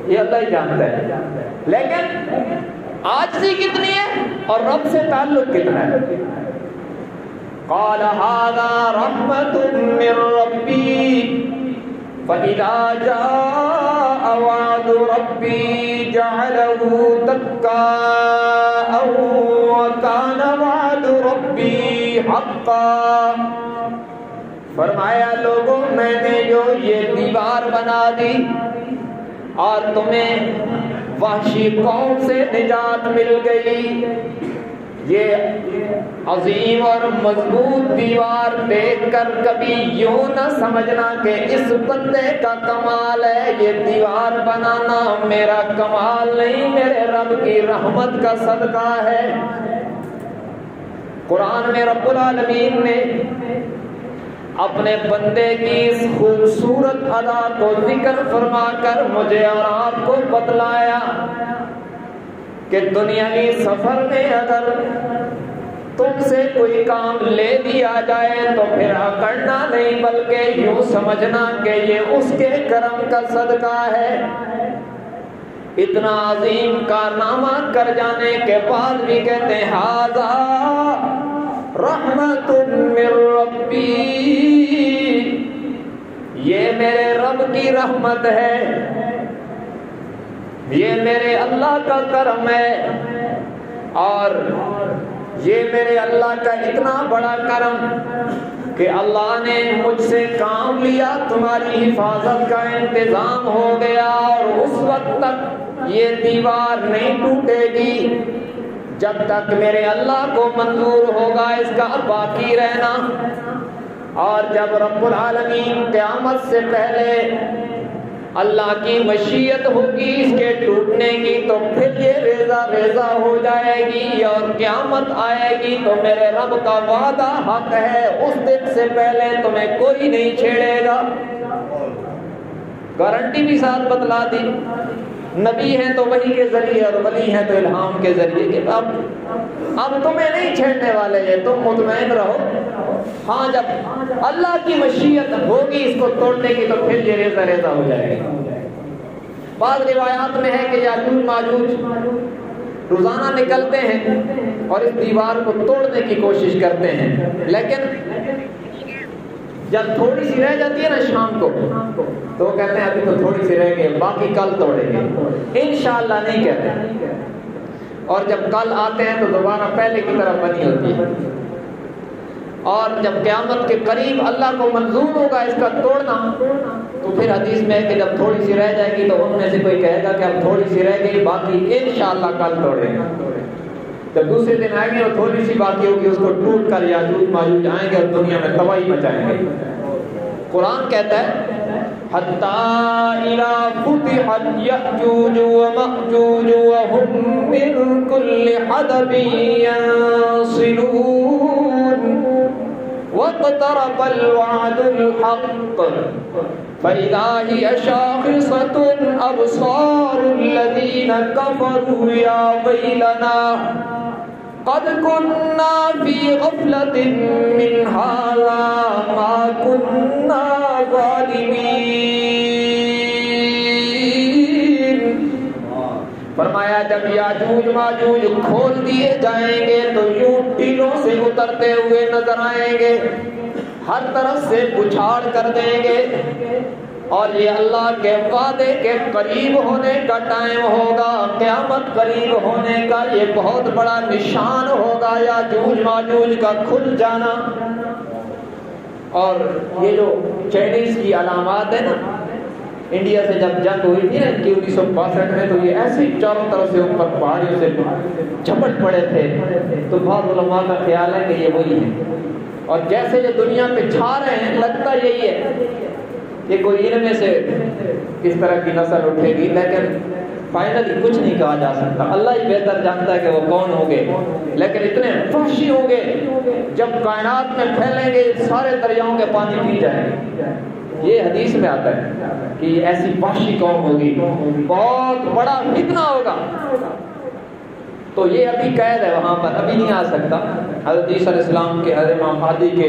یہ اللہ ہی جانتا ہے، لیکن عاجزی کتنی ہے اور رب سے تعلق کتنا ہے۔ قال هذا رحمة من ربي فإذا جاء وعد ربي جعله دكاء وكان وعد ربي حقا۔ فرمایا لوگوں میں نے جو یہ دیوار بنا دی اور تمہیں وحشی قوم سے نجات مل گئی، یہ عظیم اور مضبوط دیوار دیکھ کر کبھی یوں نہ سمجھنا کہ اس بندے کا کمال ہے، یہ دیوار بنانا میرا کمال نہیں، میرے رب کی رحمت کا صدقہ ہے۔ قرآن میں رب العالمین نے اپنے بندے کی اس خوبصورت ادا کو ذکر فرما کر مجھے اور آپ کو بتلایا کہ دنیاوی سفر میں اگر تم سے کوئی کام لے دیا جائے تو پھر اکڑنا نہیں بلکہ یوں سمجھنا کہ یہ اس کے کرم کا صدقہ ہے۔ اتنا عظیم کارنامہ کر جانے کے بعد بھی کہتے ہیں ھذا رحمت من ربی، یہ میرے رب کی رحمت ہے، یہ میرے اللہ کا کرم ہے، اور یہ میرے اللہ کا اتنا بڑا کرم کہ اللہ نے مجھ سے کام لیا، تمہاری حفاظت کا انتظام ہو گیا، اور اس وقت تک یہ دیوار نہیں ٹوٹے گی جب تک میرے اللہ کو منظور ہوگا اس کا باقی رہنا۔ اور جب رب العالمین قیامت سے پہلے اللہ کی مشیت ہوگی اس کے ٹوٹنے کی تو پھر یہ ریزہ ریزہ ہو جائے گی اور قیامت آئے گی تو میرے رب کا وعدہ حق ہے، اس دن سے پہلے تمہیں کوئی نہیں چھیڑے گا۔ گارنٹی بھی ساتھ بتلا دی، نبی ہیں تو وحی کے ذریعے اور ولی ہیں تو الہام کے ذریعے کہ اب تمہیں نہیں چھیڑنے والے ہیں، تم مطمئن رہو۔ ہاں جب اللہ کی مشیت ہوگی اس کو توڑنے کی تو پھر یہ ریزہ ریزہ ہو جائے گا۔ بعض روایات میں ہے کہ یاجوج ماجوج روزانہ نکلتے ہیں اور اس دیوار کو توڑنے کی کوشش کرتے ہیں، لیکن جب تھوڑی سی رہ جاتی ہے نا شام کو تو وہ کہتے ہیں ابھی تو تھوڑی سی رہ گئی باقی کل توڑیں گے، انشاءاللہ نہیں کہتے، اور جب کل آتے ہیں تو دوبارہ پہلے کی طرح بنی ہوتی ہے۔ اور جب قیامت کے قریب اللہ کو منظور ہوگا اس کا توڑنا تو پھر حدیث میں ہے کہ جب تھوڑی سی رہ جائے گی تو ان میں سے کوئی کہے گا کہ اب تھوڑی سی رہ گئی باقی انشاءاللہ کل توڑیں گے۔ جب دوسرے دن آئیں گے اور تھوڑی سی باقی ہوگی اس کو ٹوٹ کر یاجوج ماجوج آئیں گے اور دنیا میں تباہی مچائیں گے۔ قرآن کہتا ہے حَتَّى إِذَا فُتِحَتْ يَأْجُوجُ وَمَأْجُوجُ وَهُمْ مِنْ كُلِّ حَدَبٍ يَنْسِلُونَ وَاقْتَرَبَ الْوَعْدُ الْحَقُّ فَإِذَا هِيَ شَاخِصَةٌ أَبْصَارُ الَّذِينَ كَفَرُوا يَا وَيْلَنَا قد كنا في غفلة من هذا ما كنا ظالمين۔ فرمایا جب یاجوج ماجوج کھول دیے جائیں گے تو یوں ٹیلوں سے اترتے ہوئے نظر آئیں گے، ہر طرف سے بچھاڑ کر دیں گے، اور یہ اللہ کے وعدے کے قریب ہونے کا ٹائم ہوگا، قیامت قریب ہونے کا یہ بہت بڑا نشان ہوگا یاجوج ماجوج کا کھل جانا۔ اور یہ جو چائنیز کی علامات ہیں نا، انڈیا سے جب جنگ ہوئی تھی نا 1962 میں، تو یہ ایسے ہی چاروں طرف سے اوپر پہاڑیوں سے جھپٹ پڑے تھے، تو بعض علماء کا خیال ہے کہ یہ وہی ہے، اور جیسے یہ دنیا پہ چھا رہے ہیں لگتا یہی ہے کہ کوئی ان میں سے کس طرح کی نسل اٹھے گی، لیکن فائنلی کچھ نہیں کہا جا سکتا، اللہ ہی بہتر جانتا ہے کہ وہ کون ہوں گے، لیکن اتنے وحشی ہوں گے جب کائنات میں پھیلیں گے سارے دریاؤں کے پانی پی جائیں گے۔ یہ حدیث میں آتا ہے کہ ایسی وحشی قوم ہوگی، بہت بڑا فتنہ ہوگا۔ تو یہ ابھی قید ہے وہاں پر، ابھی نہیں آ سکتا، حضرت عیسیٰ علیہ السلام کے، حضرت امام مہدی کے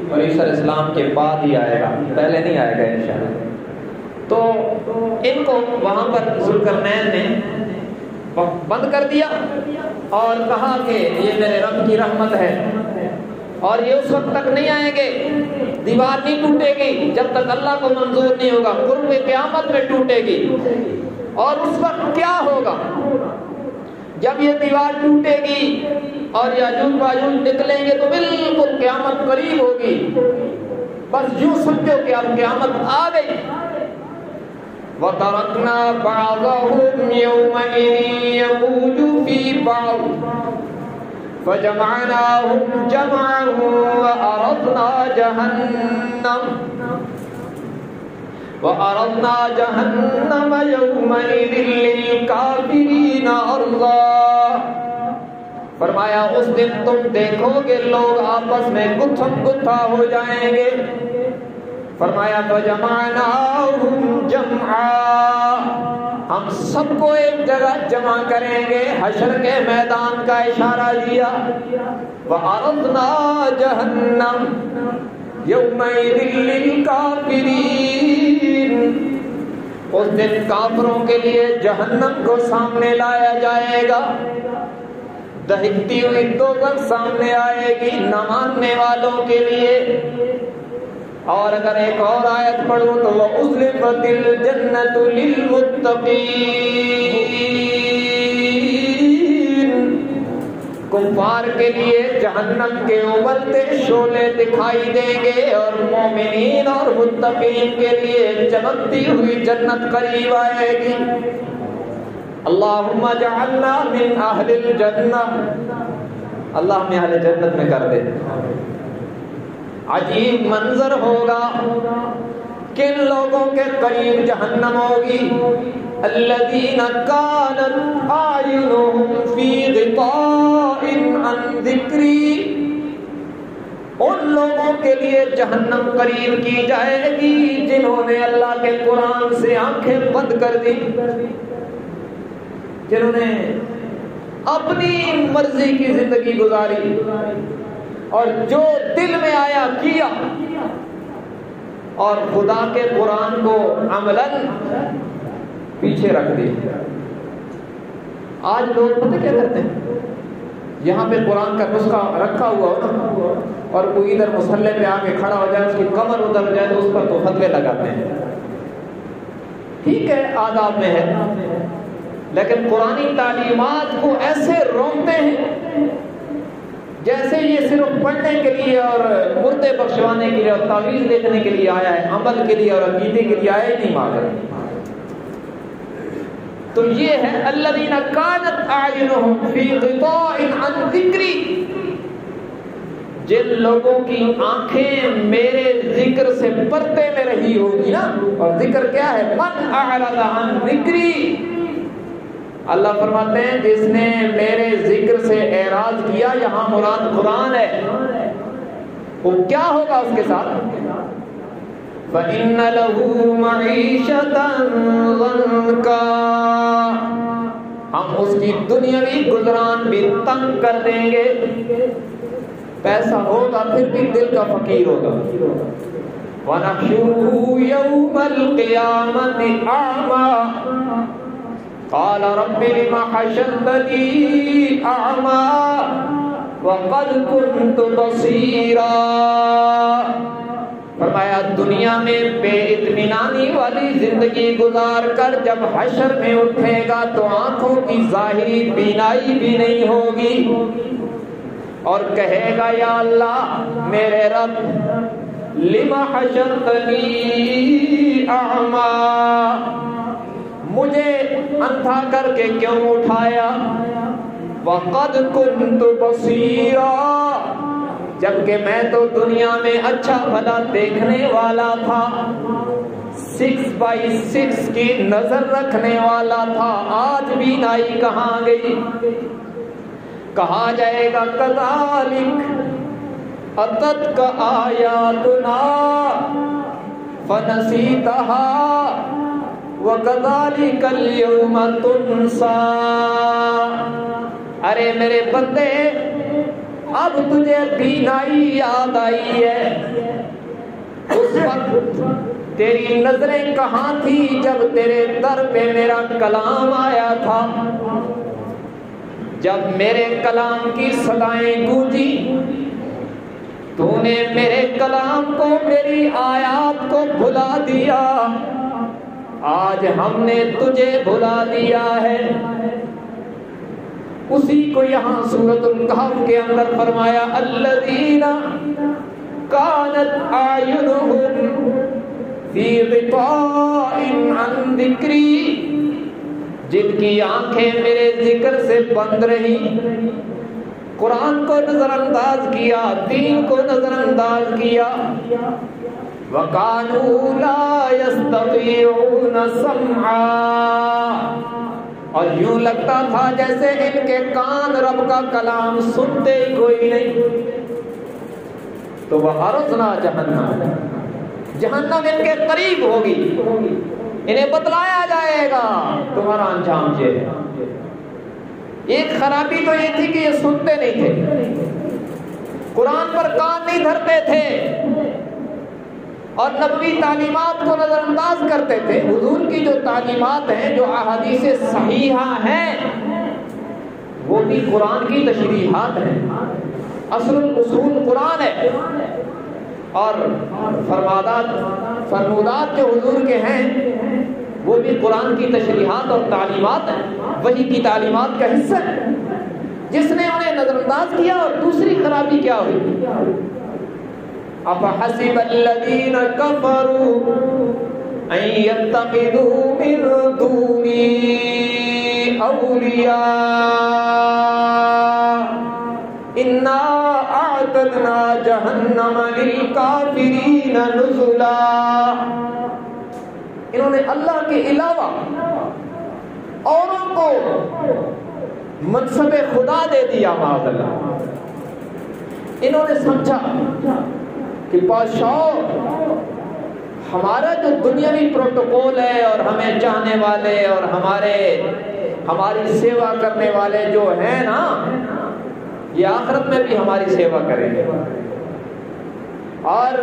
اور عیسیٰ علیہ السلام کے بعد ہی آئے گا، پہلے نہیں آئے گا انشاءاللہ۔ تو ان کو وہاں پر ذوالقرنین نے بند کر دیا اور کہا کہ یہ میرے رب کی رحمت ہے، اور یہ اس وقت تک نہیں آئیں گے، دیوار نہیں ٹوٹے گی جب تک اللہ کو منظور نہیں ہوگا، قرب قیامت میں ٹوٹے گی۔ اور اس وقت کیا ہوگا؟ جب یہ دیوار ٹوٹے گی اور یاجوج ماجوج نکلیں گے تو بالکل قیامت قریب ہوگی، بس یوں سمجھو کہ اب قیامت آ گئی۔ وَتَرَكْنَا بَعْضَهُمْ يَوْمَئِذٍ يَمُوجُ فِي بَعْضٍ فَجَمَعْنَاهُمْ جَمْعًا وَأَرَدْنَا جَهَنَّمَ يَوْمَئِذٍ لِلْكَافِرِينَ عَرْضًا۔ فرمایا اس دن تم دیکھو گے لوگ آپس میں گتھم گتھا ہو جائیں گے۔ فرمایا فَجَمَعْنَاهُمْ جَمْعًا، ہم سب کو ایک جگہ جمع کریں گے، حشر کے میدان کا اشارہ دیا۔ وَأَرَدْنَا جَهَنَّمَ يَوْمَئِذٍ لِلْكَافِرِينَ، اس دن کافروں کے لیے جہنم کو سامنے لایا جائے گا، دہکتی ہوئی دوزخ سامنے آئے گی نہ ماننے والوں کے لیے۔ اور اگر ایک اور آیت پڑھوں تو وَأُزْلِفَتِ الْجَنَّةُ لِلْمُتَّقِينَ، کفار کے لیے جہنم کے ابلتے شعلے دکھائی دیں گے، اور مومنین اور متقین کے لیے چمکتی ہوئی جنت قریب آئے گی۔ اللہم اجعلنا من اہل الجنہ، اللہ ہمیں اہل جنت میں کر دے۔ عجیب منظر ہوگا، کن لوگوں کے قریب جہنم ہوگی؟ الذین کانت اعینہم فی غطاء عن ذکری، ان لوگوں کے لیے جہنم قریب کی جائے گی جنہوں نے اللہ کے قرآن سے آنکھیں بند کر دی، جنہوں نے اپنی مرضی کی زندگی گزاری اور جو دل میں آیا کیا، اور خدا کے قرآن کو عملاً پیچھے رکھ دیا۔ آج لوگ پتہ کیا کرتے ہیں؟ یہاں پہ قرآن کا نسخہ رکھا ہوا ہو نا، اور کوئی ادھر مصلے پہ آ کے کھڑا ہو جائے، اس کی کمر ادھر ہو جائے تو اس پر تو فتوے لگاتے ہیں. ٹھیک ہے آداب میں ہے، لیکن قرآنی تعلیمات کو ایسے روکتے ہیں جیسے یہ صرف پڑھنے کے لیے اور مردے بخشوانے کے لیے اور تعویذ دیکھنے کے لیے آیا ہے، عمل کے لیے اور عقیدے کے لیے آیا ہی نہیں ماغر. تو یہ ہے الذین کانت اعینہم فی غطاء عن ذکری، جن لوگوں کی آنکھیں میرے ذکر سے پردے میں رہی ہوگی نا. اور ذکر کیا ہے؟ من اعرض عن ذکری، اللہ فرماتے ہیں جس نے میرے ذکر سے اعراض کیا، یہاں مراد قرآن ہے. وہ کیا ہوگا اس کے ساتھ؟ فَإِنَّ لَهُ مَعِيشَةً ضَنْكًا، ہم اس کی دنیاوی گزران بھی تنگ کر دیں گے. پیسہ ہوگا پھر بھی دل کا فقیر ہوگا. وَنَحْشُرُهُ يَوْمَ الْقِيَامَةِ أَعْمَى قَالَ رَبِّ لِمَ حَشَرْتَنِي أَعْمَى وَقَدْ كُنْتُ بَصِيرًا. فرمایا دنیا میں بے اطمینانی والی زندگی گزار کر جب حشر میں اٹھے گا تو آنکھوں کی ظاہری بینائی بھی نہیں ہوگی، اور کہے گا یا اللہ میرے رب لِمَ حَشَرْتَنِي أَعْمَى، مجھے اندھا کر کے کیوں اٹھایا؟ وَقَدْ كُنْتُ بَصِيرًا، جبکہ میں تو دنیا میں اچھا بھلا دیکھنے والا تھا، 6x6 کی نظر رکھنے والا تھا. آج بھی نائی کہاں گئی؟ کہا جائے گا کذالک اتتک آیاتنا فنسیتها وَكَذَلِكَ الْيَوْمَ تُنْسَى. ارے میرے بندے اب تجھے بینائی یاد آئی ہے، اس وقت تیری نظریں کہاں تھی جب تیرے در پہ میرا کلام آیا تھا، جب میرے کلام کی صدائیں گونجی تو نے میرے کلام کو، میری آیات کو بھلا دیا. آج ہم نے تجھے بھلا دیا ہے. اسی کو یہاں سورۃ الکہف کے اندر فرمایا الذین کانت اعینہم فی غطاء عن ذکری، جن کی آنکھیں میرے ذکر سے بند رہی، قرآن کو نظر انداز کیا، دین کو نظر انداز کیا. وَقَالُوا لَا يَسْتَطِيعُونَ سَمْعًا، اور یوں لگتا تھا جیسے ان کے کان رب کا کلام سنتے ہی کوئی نہیں. تو وَعَرَضْنَا جَهَنَّمَ، جہنم ان کے قریب ہوگی، انہیں بتلایا جائے گا تمہارا انجام یہ ہے. ایک خرابی تو یہ تھی کہ یہ سنتے نہیں تھے، قرآن پر کان نہیں دھرتے تھے اور نبوی تعلیمات کو نظر انداز کرتے تھے. حضور کی جو تعلیمات ہیں، جو احادیث صحیحہ ہیں، وہ بھی قرآن کی تشریحات ہیں. اصل الاصول قرآن ہے، اور فرمودات جو حضور کے ہیں وہ بھی قرآن کی تشریحات اور تعلیمات ہیں، وحی کی تعلیمات کا حصہ ہے. جس نے انہیں نظر انداز کیا، اور دوسری خرابی کیا ہوئی؟ أَفَحَسِبَ الَّذِينَ كَفَرُوا أَن يَتَّخِذُوا مِن دُونِي أَوْلِيَاءَ إِنَّا أَعْتَدْنَا جَهَنَّمَ لِلْكَافِرِينَ نُزُلًا. انہوں نے اللہ کے علاوہ اوروں کو منصب خدا دے دیا. معاذ اللہ، انہوں نے سمجھا کہ بادشاہ ہمارا جو دنیاوی پروٹوکول ہے اور ہمیں چاہنے والے اور ہماری سیوا کرنے والے جو ہیں نا، یہ آخرت میں بھی ہماری سیوا کریں گے. اور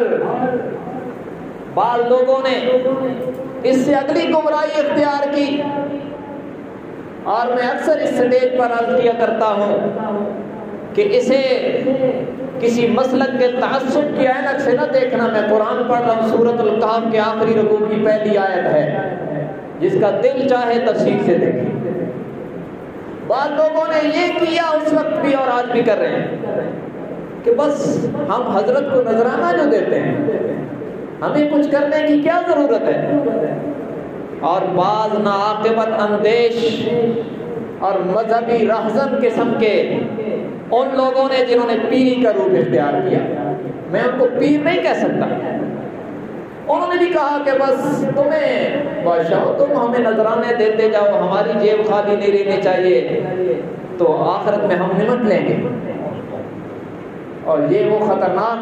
بعض لوگوں نے اس سے اگلی گمراہی اختیار کی، اور میں اکثر اس سٹیج پر عرض کیا کرتا ہوں کہ اسے کسی مسلک کے تعصب کی عینک سے نہ دیکھنا. میں قرآن پڑھ رہا ہوں، سورۃ الکہف کے آخری رکوع کی پہلی آیت ہے، جس کا دل چاہے تفصیل سے دیکھیں. بعض لوگوں نے یہ کیا اس وقت بھی اور آج بھی کر رہے ہیں کہ بس ہم حضرت کو نذرانہ جو دیتے ہیں، ہمیں کچھ کرنے کی کیا ضرورت ہے. اور بعض ناعاقبت اندیش اور مذہبی رہزن قسم کے ان لوگوں نے جنہوں نے پیری کا روپ اختیار کیا، میں ان کو پیر نہیں کہہ سکتا، انہوں نے بھی کہا کہ بس تمہیں بادشاہ تم ہمیں نذرانے دیتے جاؤ، ہماری جیب خالی نہیں رہنی چاہیے، تو آخرت میں ہم نمٹ لیں گے. اور یہ وہ خطرناک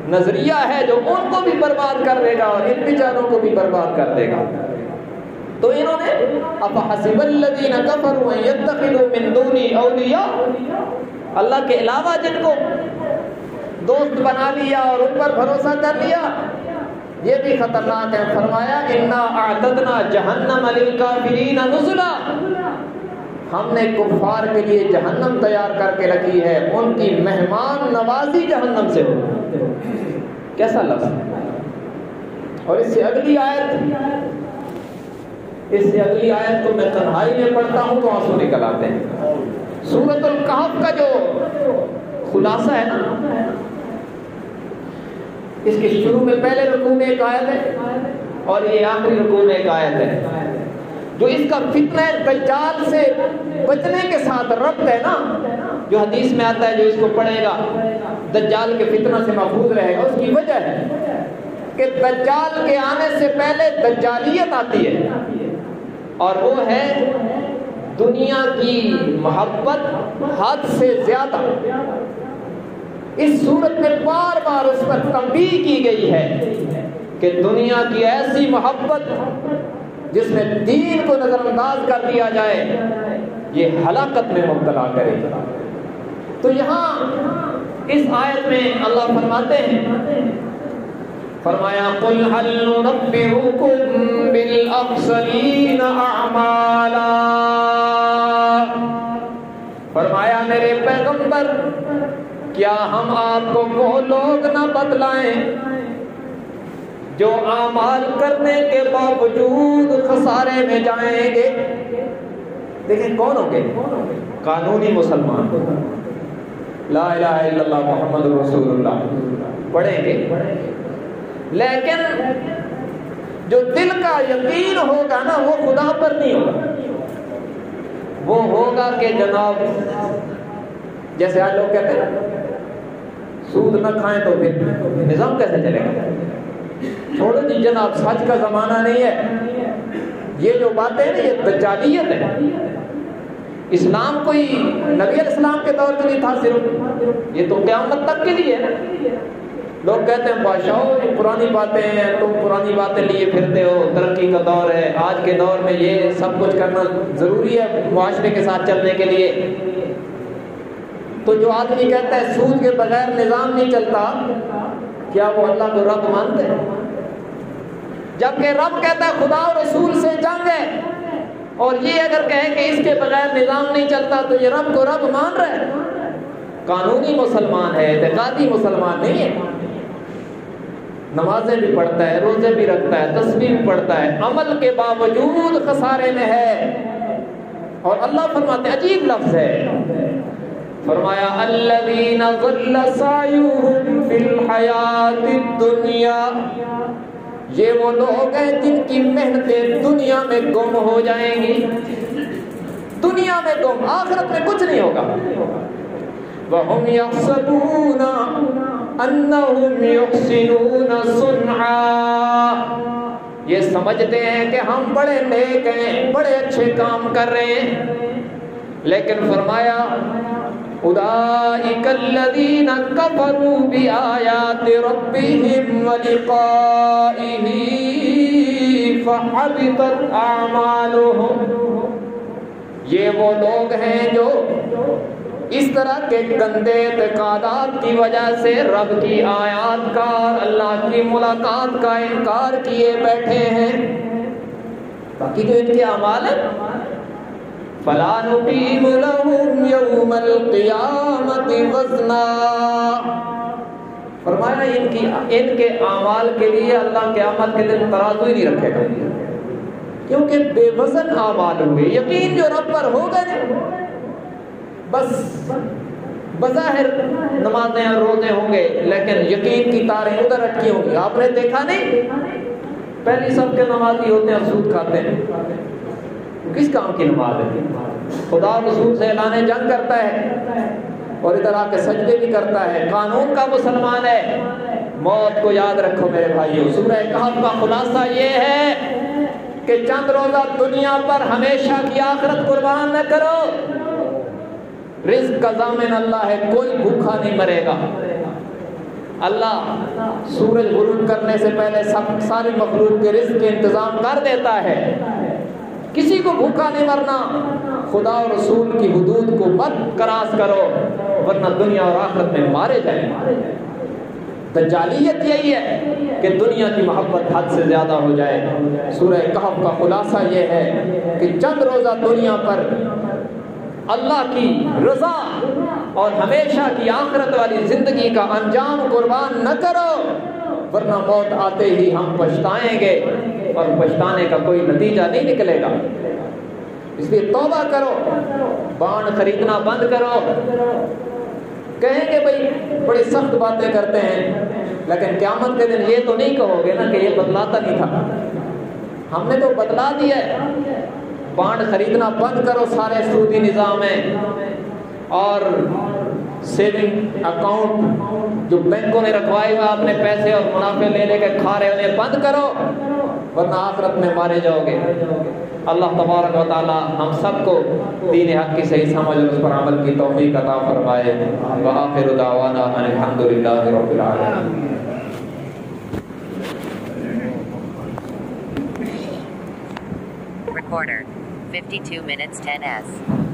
نظریہ ہے جو ان کو بھی برباد کر دے گا اور ان بیچاروں کو بھی برباد کر دے گا. تو انہوں نے افحسب الذین کفروا ان یتخذوا من دونی اولیاء، اللہ کے علاوہ جن کو دوست بنا لیا اور ان پر بھروسہ کر لیا، یہ بھی خطرناک ہے. فرمایا انا اعتدنا جہنم للکافرین نزلا، ہم نے کفار کے لیے جہنم تیار کر کے رکھی ہے، ان کی مہمان نوازی جہنم سے ہو. کیسا لفظ. اور اس سے اگلی آیت کو میں تنہائی میں پڑھتا ہوں تو آنسو نکل آتے ہیں. سورۃ الکہف کا جو خلاصہ ہے نا، اس کے شروع میں پہلے رکوع میں ایک آیت ہے اور یہ آخری رکوع میں ایک آیت ہے جو اس کا فتنہ دجال سے بچنے کے ساتھ ربط ہے نا، جو حدیث میں آتا ہے جو اس کو پڑھے گا دجال کے فتنہ سے محفوظ رہے گا. اس کی وجہ ہے کہ دجال کے آنے سے پہلے دجالیت آتی ہے، اور وہ ہے دنیا کی محبت حد سے زیادہ. اس صورت میں بار بار اس پر تنبیہ کی گئی ہے کہ دنیا کی ایسی محبت جس میں دین کو نظر انداز کر دیا جائے یہ ہلاکت میں مبتلا کرے. تو یہاں اس آیت میں اللہ فرماتے ہیں، فرمایا قل هل ننبئكم بالاخسرین اعمالا، فرمایا میرے پیغمبر کیا ہم آپ کو وہ لوگ نہ بتلائیں جو اعمال کرنے کے باوجود خسارے میں جائیں گے. دیکھیں کون ہوں گے؟ قانونی مسلمان، لا الہ الا اللہ محمد رسول اللہ پڑھیں گے، لیکن جو دل کا یقین ہوگا نا وہ خدا پر نہیں ہوگا. وہ ہوگا کہ جناب جیسے آج لوگ کہتے ہیں سود نہ کھائیں تو پھر نظام کیسے چلے گا. چھوڑو جی جناب، سچ کا زمانہ نہیں ہے. یہ جو باتیں ہیں یہ دجالیت ہے. اسلام کوئی نبی علیہ السلام کے دور میں نہیں تھا صرف، یہ تو قیامت تک کے لیے ہے. لوگ کہتے ہیں بادشاہوں یہ پرانی باتیں ہیں، تم پرانی باتیں لیے پھرتے ہو، ترقی کا دور ہے، آج کے دور میں یہ سب کچھ کرنا ضروری ہے معاشرے کے ساتھ چلنے کے لیے. تو جو آدمی کہتا ہے سود کے بغیر نظام نہیں چلتا، کیا وہ اللہ کو رب مانتے ہیں؟ جبکہ رب کہتا ہے خدا اور رسول سے جنگ ہے، اور یہ اگر کہے کہ اس کے بغیر نظام نہیں چلتا تو یہ رب کو رب مان رہا ہے. قانونی مسلمان ہے، اعتقادی مسلمان نہیں ہے. نمازیں بھی پڑھتا ہے، روزے بھی رکھتا ہے، تسبیح بھی پڑھتا ہے، عمل کے باوجود خسارے میں ہے. اور اللہ فرماتے ہیں، عجیب لفظ ہے، فرمایا الذین ضل سعیہم فی الحیات الدنیا، یہ وہ لوگ ہیں جن کی محنتیں دنیا میں گم ہو جائیں گی. دنیا میں گم، آخرت میں کچھ نہیں ہوگا. وَهُمْ يَحْسَبُونَ أَنَّهُمْ يُحْسِنُونَ صُنْعًا، یہ سمجھتے ہیں کہ ہم بڑے نیک ہیں، بڑے اچھے کام کر رہے ہیں. لیکن فرمایا أُولَئِكَ الَّذِينَ كَفَرُوا بِآيَاتِ رَبِّهِمْ وَلِقَائِهِ فَحَبِطَتْ أَعْمَالُهُمْ، یہ وہ لوگ ہیں جو اس طرح کے گندے اعتقادات کی وجہ سے رب کی آیات کا اور اللہ کی ملاقات کا انکار کیے بیٹھے ہیں. باقی جو ان کے اعمال ہیں فلا نقیم لهم یوم القیامت وزنا. فرمایا ان کے اعمال کے لیے اللہ قیامت کے دن ترازو ہی نہیں رکھے گا، کیونکہ بے وزن اعمال ہوئے. یقین جو رب پر ہوگا بس بظاہر نمازیں اور روزے ہوں گے لیکن یقین کی تاریں ادھر اٹکی ہوں گی. آپ نے دیکھا نہیں پہلی سب کے نمازی ہوتے ہیں سود کھاتے ہیں، کس کام کی نماز ہے؟ خدا اور رسول سے اعلان جنگ کرتا ہے اور ادھر آ کے سجدے بھی کرتا ہے، قانون کا مسلمان ہے. موت کو یاد رکھو میرے بھائیو. سورہ کہف کا خلاصہ یہ ہے کہ چند روزہ دنیا پر ہمیشہ کی آخرت قربان نہ کرو. رزق کا ضامن اللہ ہے، کوئی بھوکا نہیں مرے گا. اللہ سورج غروب کرنے سے پہلے ساری مخلوق کے رزق کے انتظام کر دیتا ہے. کسی کو بھوکا نہیں مرنا. خدا اور رسول کی حدود کو مت کراس کرو ورنہ دنیا اور آخرت میں مارے جائیں. دجالیت یہی ہے کہ دنیا کی محبت حد سے زیادہ ہو جائے. سورہ کہف کا خلاصہ یہ ہے کہ چند روزہ دنیا پر اللہ کی رضا اور ہمیشہ کی آخرت والی زندگی کا انجام قربان نہ کرو ورنہ موت آتے ہی ہم پچھتائیں گے اور پچھتانے کا کوئی نتیجہ نہیں نکلے گا. اس لیے توبہ کرو، بانڈ خریدنا بند کرو. کہیں گے بھائی بڑی سخت باتیں کرتے ہیں لیکن قیامت کے دن یہ تو نہیں کہو گے نا کہ یہ بدلاتا نہیں تھا. ہم نے تو بدلا دیا ہے. بانڈ خریدنا بند کرو سارے سودی نظام ہیں اور سیونگ اکاؤنٹ جو بینکوں نے رکھوائے ہوئے آپ نے پیسے اور منافع لے لے کے کھا رہے انہیں بند کرو ورنہ آخرت میں مارے جاؤ گے. اللہ تبارک و تعالی ہم سب کو دین حق کی صحیح سمجھ اور اس پر عمل کی توفیق عطا فرمائے. وآخر دعوانا ان الحمدللہ رب العالمین. Recorder 52 minutes 10s.